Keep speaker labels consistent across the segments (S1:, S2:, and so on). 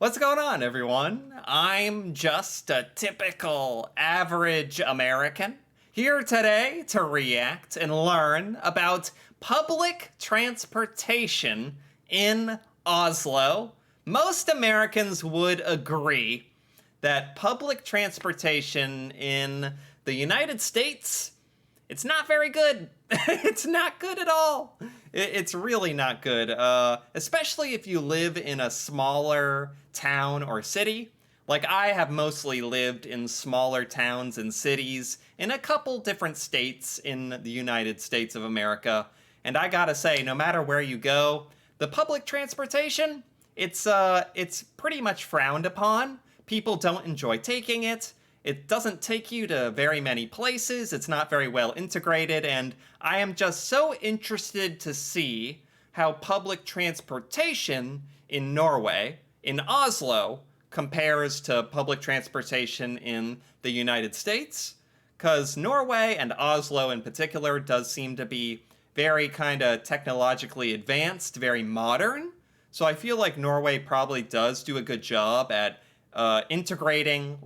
S1: What's going on, everyone? I'm just a typical average American here today to react and learn about public transportation in Oslo. Most Americans would agree that public transportation in the United States, it's not very good. It's not good at all. It's really not good, especially if you live in a smaller town or city. Like, I have mostly lived in smaller towns and cities in a couple different states in the United States of America. And I gotta say, no matter where you go, the public transportation, it's pretty much frowned upon. People don't enjoy taking it. It doesn't take you to very many places, it's not very well integrated, and I am just so interested to see how public transportation in Norway, in Oslo, compares to public transportation in the United States. Because Norway and Oslo in particular does seem to be very kind of technologically advanced, very modern. So I feel like Norway probably does do a good job at integrating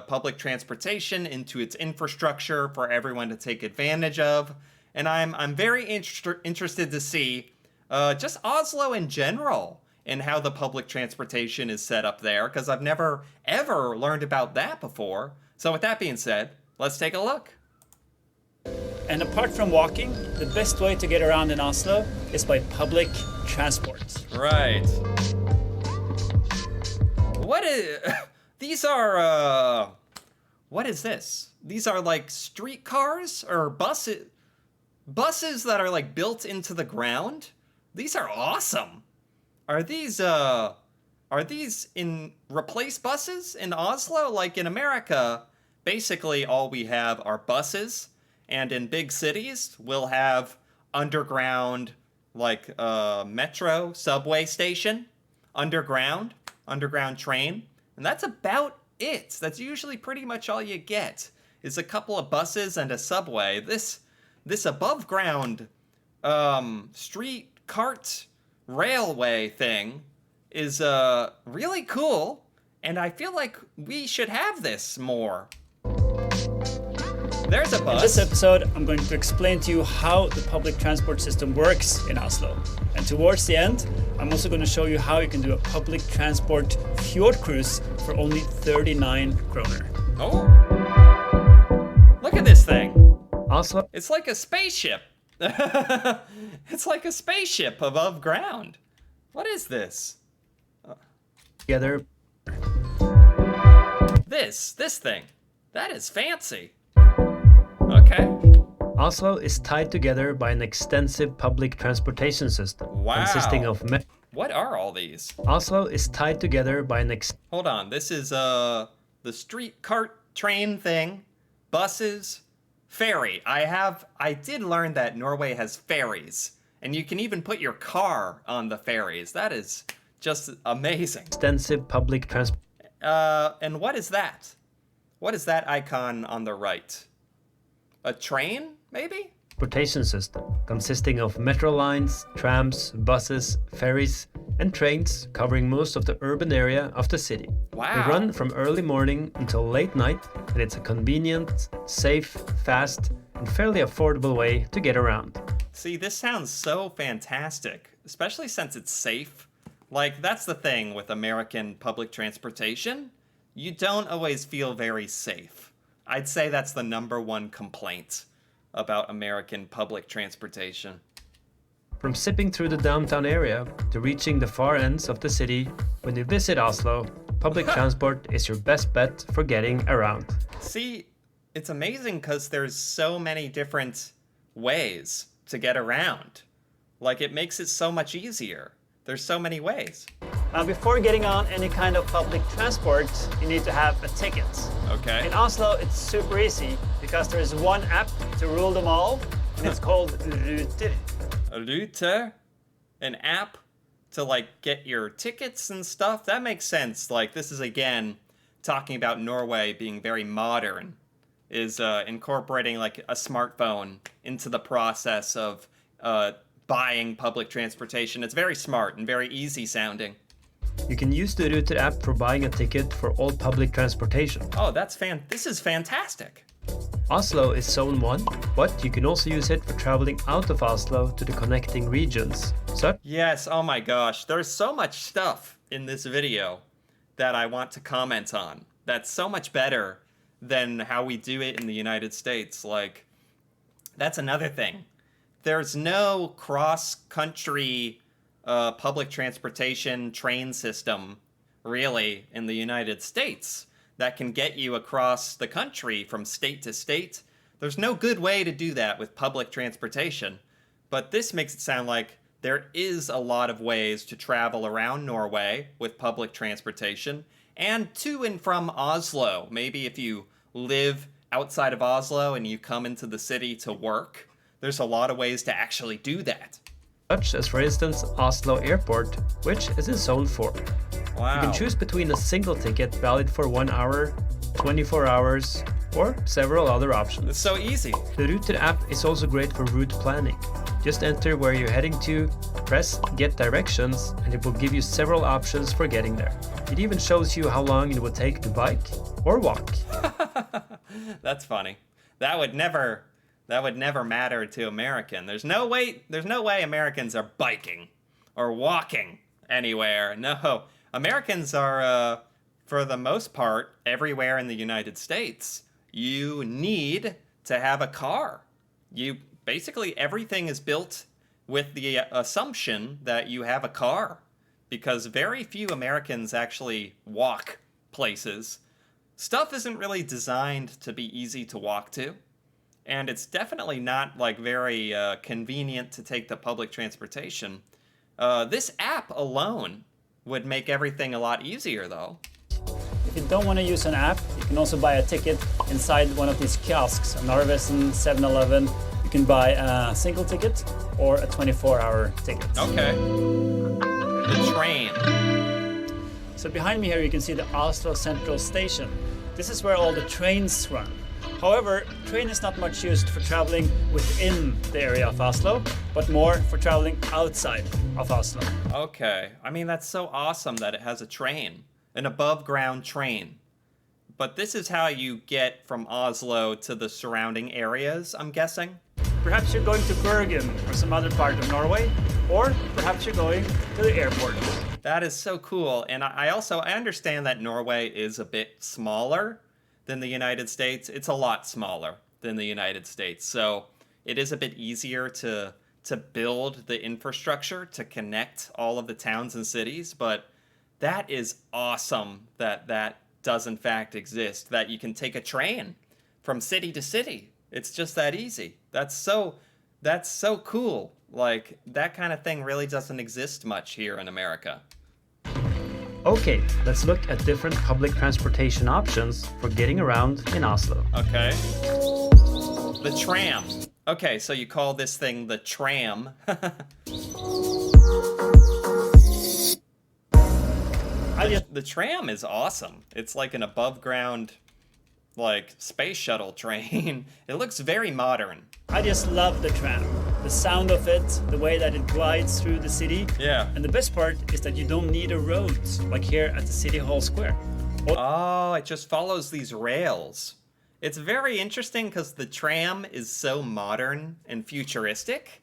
S1: public transportation into its infrastructure for everyone to take advantage of. And I'm very interested to see just Oslo in general and how the public transportation is set up there, because I've never ever learned about that before. So with that being said, let's take a look.
S2: And apart from walking, the best way to get around in Oslo is by public transport.
S1: Right. What is... These are, what is this? These are like streetcars or buses that are like built into the ground? These are awesome. Are these in replace buses in Oslo? Like in America, basically all we have are buses, and in big cities, we'll have underground, like metro, subway station, underground train, and that's about it. That's usually pretty much all you get, is a couple of buses and a subway. This above ground street cart railway thing is really cool, and I feel like we should have this more. There's a bus.
S2: In this episode, I'm going to explain to you how the public transport system works in Oslo. And towards the end, I'm also going to show you how you can do a public transport fjord cruise for only 39 kroner.
S1: Oh. Look at this thing.
S2: Oslo.
S1: It's like a spaceship. It's like a spaceship above ground. What is this?
S2: Together.
S1: This thing. That is fancy. Okay.
S2: Oslo is tied together by an extensive public transportation system.
S1: Wow.
S2: Consisting of...
S1: What are all these?
S2: Oslo is tied together by an
S1: Hold on, this is the street cart train thing, buses, ferry. I did learn that Norway has ferries, and you can even put your car on the ferries. That is just amazing.
S2: Extensive public transport.
S1: And what is that? What is that icon on the right? A train, maybe?
S2: Transportation system consisting of metro lines, trams, buses, ferries, and trains covering most of the urban area of the city.
S1: Wow.
S2: They run from early morning until late night, and it's a convenient, safe, fast, and fairly affordable way to get around.
S1: See, this sounds so fantastic, especially since it's safe. Like, that's the thing with American public transportation. You don't always feel very safe. I'd say that's the #1 complaint about American public transportation.
S2: From zipping through the downtown area to reaching the far ends of the city, when you visit Oslo, public transport is your best bet for getting around.
S1: See, it's amazing because there's so many different ways to get around. Like, it makes it so much easier. There's so many ways.
S2: Before getting on any kind of public transport, you need to have a ticket.
S1: Okay.
S2: In Oslo, it's super easy because there is one app to rule them all, and it's called Ruter.
S1: A Ruter? An app to, like, get your tickets and stuff? That makes sense. Like, this is, again, talking about Norway being very modern, is incorporating, like, a smartphone into the process of buying public transportation. It's very smart and very easy sounding.
S3: You can use the Ruter app for buying a ticket for all public transportation.
S1: Oh, this is fantastic.
S3: Oslo is Zone 1, but you can also use it for traveling out of Oslo to the connecting regions. So,
S1: Yes, oh my gosh, there's so much stuff in this video that I want to comment on. That's so much better than how we do it in the United States. Like, that's another thing. There's no cross-country public transportation train system, really, in the United States that can get you across the country from state to state. There's no good way to do that with public transportation. But this makes it sound like there is a lot of ways to travel around Norway with public transportation and to and from Oslo. Maybe if you live outside of Oslo and you come into the city to work, there's a lot of ways to actually do that.
S3: such as for instance Oslo Airport, which is in Zone 4.
S1: Wow.
S3: You can choose between a single ticket valid for 1 hour, 24 hours, or several other options.
S1: It's so easy.
S3: The Ruter app is also great for route planning. Just enter where you're heading to, press Get Directions, and it will give you several options for getting there. It even shows you how long it will take to bike or walk.
S1: That's funny. That would never matter to American. There's no way Americans are biking or walking anywhere. No. Americans are for the most part everywhere in the United States. You need to have a car. Basically everything is built with the assumption that you have a car, because very few Americans actually walk places. Stuff isn't really designed to be easy to walk to, and it's definitely not like very convenient to take the public transportation. This app alone would make everything a lot easier, though.
S2: If you don't want to use an app, you can also buy a ticket inside one of these kiosks, Narvesen, 7-Eleven. You can buy a single ticket or a 24-hour ticket.
S1: Okay. The train.
S2: So behind me here you can see the Oslo Central Station. This is where all the trains run. However, train is not much used for traveling within the area of Oslo, but more for traveling outside of Oslo.
S1: Okay. I mean, that's so awesome that it has a train, an above-ground train. But this is how you get from Oslo to the surrounding areas, I'm guessing?
S2: Perhaps you're going to Bergen or some other part of Norway, or perhaps you're going to the airport.
S1: That is so cool. And I understand that Norway is a bit smaller than the United States. It's a lot smaller than the United States. So it is a bit easier to build the infrastructure to connect all of the towns and cities. But that is awesome that does in fact exist, that you can take a train from city to city. It's just that easy. That's so cool. Like, that kind of thing really doesn't exist much here in America.
S3: Okay, let's look at different public transportation options for getting around in Oslo.
S1: Okay. The tram. Okay, so you call this thing the tram. The tram is awesome. It's like an above ground, like, space shuttle train. It looks very modern.
S2: I just love the tram. The sound of it, the way that it glides through the city.
S1: Yeah.
S2: And the best part is that you don't need a road, like here at the City Hall Square.
S1: Oh, it just follows these rails. It's very interesting because the tram is so modern and futuristic,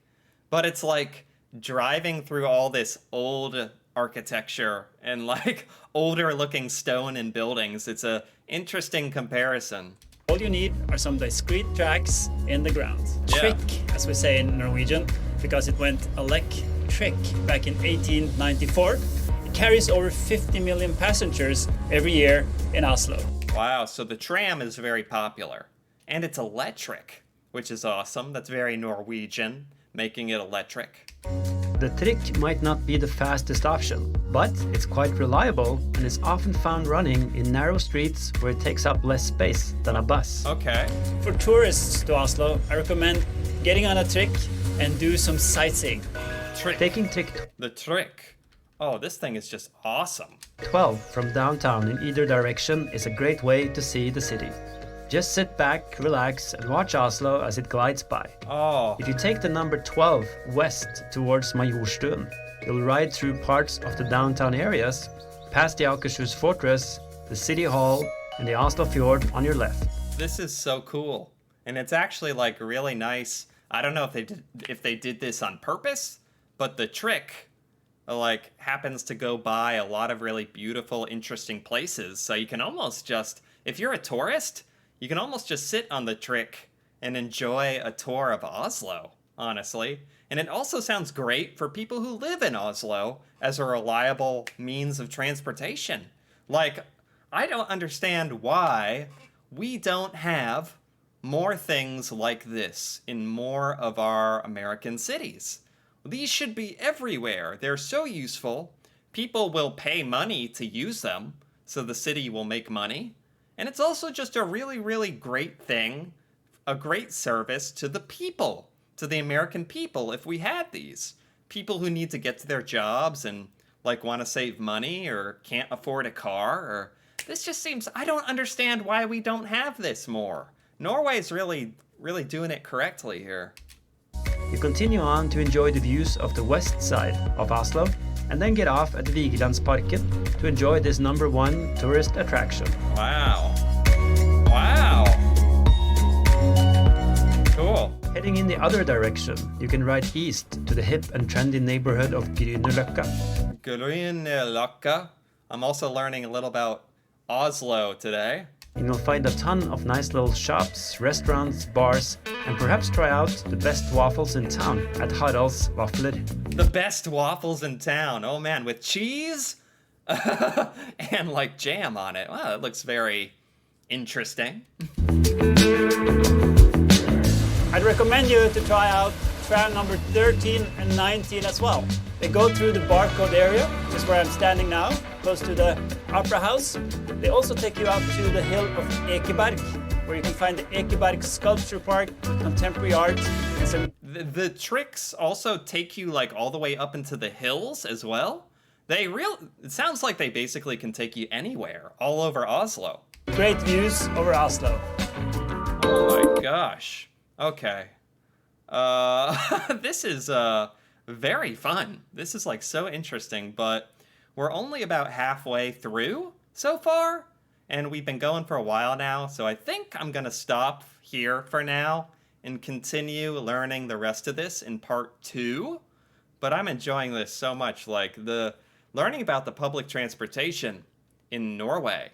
S1: but it's like driving through all this old architecture and like older looking stone and buildings. It's a interesting comparison.
S2: All you need are some discrete tracks in the ground.
S1: Yeah.
S2: Trick, as we say in Norwegian, because it went electric back in 1894. It carries over 50 million passengers every year in Oslo.
S1: Wow, so the tram is very popular. And it's electric, which is awesome. That's very Norwegian, making it electric.
S3: The trick might not be the fastest option, but it's quite reliable and is often found running in narrow streets where it takes up less space than a bus.
S1: Okay.
S2: For tourists to Oslo, I recommend getting on a trick and do some sightseeing.
S3: Taking trick
S1: The trick. Oh, this thing is just awesome.
S3: 12 from downtown in either direction is a great way to see the city. Just sit back, relax, and watch Oslo as it glides by.
S1: Oh,
S3: If you take the number 12 west towards Majorstuen, you'll ride through parts of the downtown areas, past the Akershus Fortress, the City Hall, and the Oslo Fjord on your left.
S1: This is so cool. And it's actually like really nice. I don't know if they did this on purpose, but the trick like happens to go by a lot of really beautiful, interesting places. So you can almost just, if you're a tourist, you can almost just sit on the trick and enjoy a tour of Oslo, honestly. And it also sounds great for people who live in Oslo as a reliable means of transportation. Like, I don't understand why we don't have more things like this in more of our American cities. These should be everywhere. They're so useful. People will pay money to use them, so the city will make money. And it's also just a really, really great thing, a great service to the people, to the American people if we had these. People who need to get to their jobs and like want to save money or can't afford a car, or this just seems, I don't understand why we don't have this more. Norway's really doing it correctly here.
S3: You continue on to enjoy the views of the west side of Oslo, and then get off at Vigelandsparken to enjoy this #1 tourist attraction.
S1: Wow. Wow. Cool.
S3: Heading in the other direction, you can ride east to the hip and trendy neighborhood of Grünerløkka.
S1: Grünerløkka. I'm also learning a little about Oslo today.
S3: And you'll find a ton of nice little shops, restaurants, bars, and perhaps try out the best waffles in town at Harald's Vafler.
S1: The best waffles in town. Oh man, with cheese and like jam on it. Wow, that looks very interesting.
S2: I'd recommend you to try out tram number 13 and 19 as well. They go through the barcode area, which is where I'm standing now, close to the Opera House. They also take you out to the hill of Ekeberg, where you can find the Ekeberg Sculpture Park, contemporary art, and some...
S1: The tricks also take you like all the way up into the hills as well. It sounds like they basically can take you anywhere, all over Oslo.
S2: great views over Oslo.
S1: Oh my gosh. Okay. This is very fun. This is like so interesting, but we're only about halfway through so far, and we've been going for a while now, so I think I'm gonna stop here for now and continue learning the rest of this in part 2. But I'm enjoying this so much. Like, the learning about the public transportation in Norway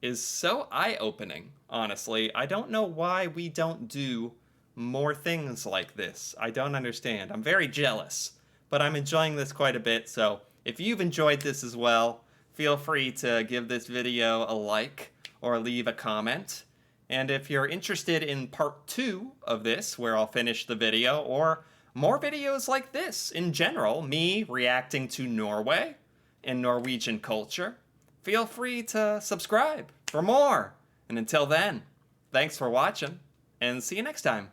S1: is so eye-opening, honestly. I don't know why we don't do more things like this. I don't understand. I'm very jealous, but I'm enjoying this quite a bit. So if you've enjoyed this as well, feel free to give this video a like or leave a comment. And if you're interested in part 2 of this, where I'll finish the video, or more videos like this in general, me reacting to Norway and Norwegian culture, feel free to subscribe for more. And until then, thanks for watching, and see you next time.